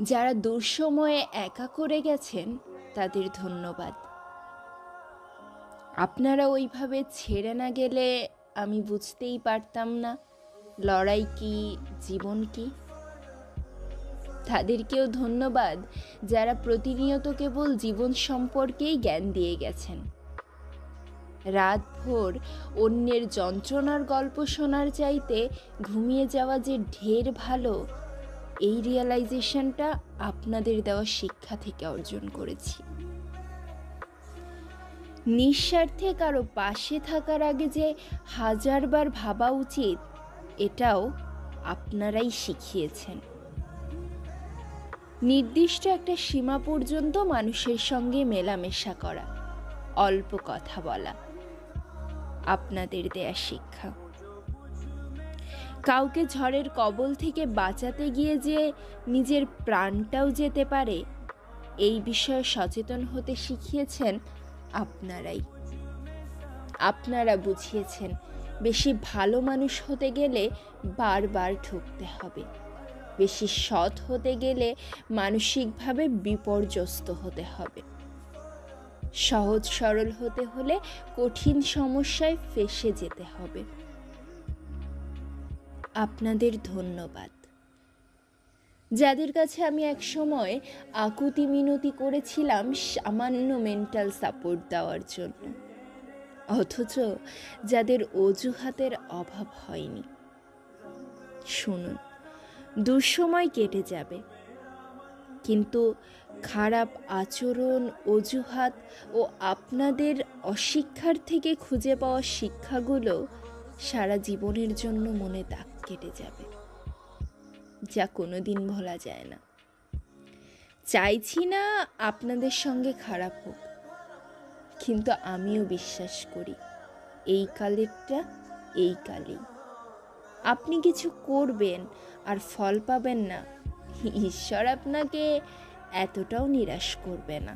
যারা দুঃসময়ে একা করে গেছেন তাদের ধন্যবাদ। আপনারা ওইভাবে ছেড়ে না গেলে আমি বুঝতেই পারতাম না লড়াই কি, জীবন কি। তাদেরকেও ধন্যবাদ যারা প্রতিনিয়ত কেবল জীবন সম্পর্কেই জ্ঞান দিয়ে গেছেন। রাতভর অন্যের যন্ত্রণার গল্প শোনার চাইতে ঘুমিয়ে যাওয়া যে ঢের ভালো, এই রিয়েলাইজেশনটা আপনাদের দেওয়া শিক্ষা থেকে অর্জন করেছি। নিঃস্বার্থে কারো পাশে থাকার আগে যে হাজারবার ভাবা উচিত, এটাও আপনারাই শিখিয়েছেন। নির্দিষ্ট একটা সীমা পর্যন্ত মানুষের সঙ্গে মেলামেশা করা, অল্প কথা বলা, আপনাদের দেয়া শিক্ষা। কাউকে ঝড়ের কবল থেকে বাঁচাতে গিয়ে যে নিজের প্রাণটাও যেতে পারে, এই বিষয়ে সচেতন হতে শিখিয়েছেন আপনারাই। আপনারা বুঝিয়েছেন বেশি ভালো মানুষ হতে গেলে বারবার ঠকতে হবে, বেশি সৎ হতে গেলে মানসিকভাবে বিপর্যস্ত হতে হবে, সহজ সরল হতে হলে কঠিন সমস্যায় ফেঁসে যেতে হবে। আপনাদের ধন্যবাদ। যাদের কাছে আমি এক সময় আকুতি মিনতি করেছিলাম সামান্য মেন্টাল সাপোর্ট দেওয়ার জন্য, অথচ যাদের অজুহাতের অভাব হয়নি। শুনুন, দুঃসময় কেটে যাবে, কিন্তু খারাপ আচরণ, অজুহাত ও আপনাদের অশিক্ষার থেকে খুঁজে পাওয়া শিক্ষাগুলো সারা জীবনের জন্য মনে দাগ কেটে যাবে, যা কোনোদিন ভোলা যায় না। চাইছি না আপনাদের সঙ্গে খারাপ হোক, কিন্তু আমিও বিশ্বাস করি এই কালেরটা এই কালেই। আপনি কিছু করবেন আর ফল পাবেন না, ঈশ্বর আপনাকে এতটাও নিরাশ করবে না।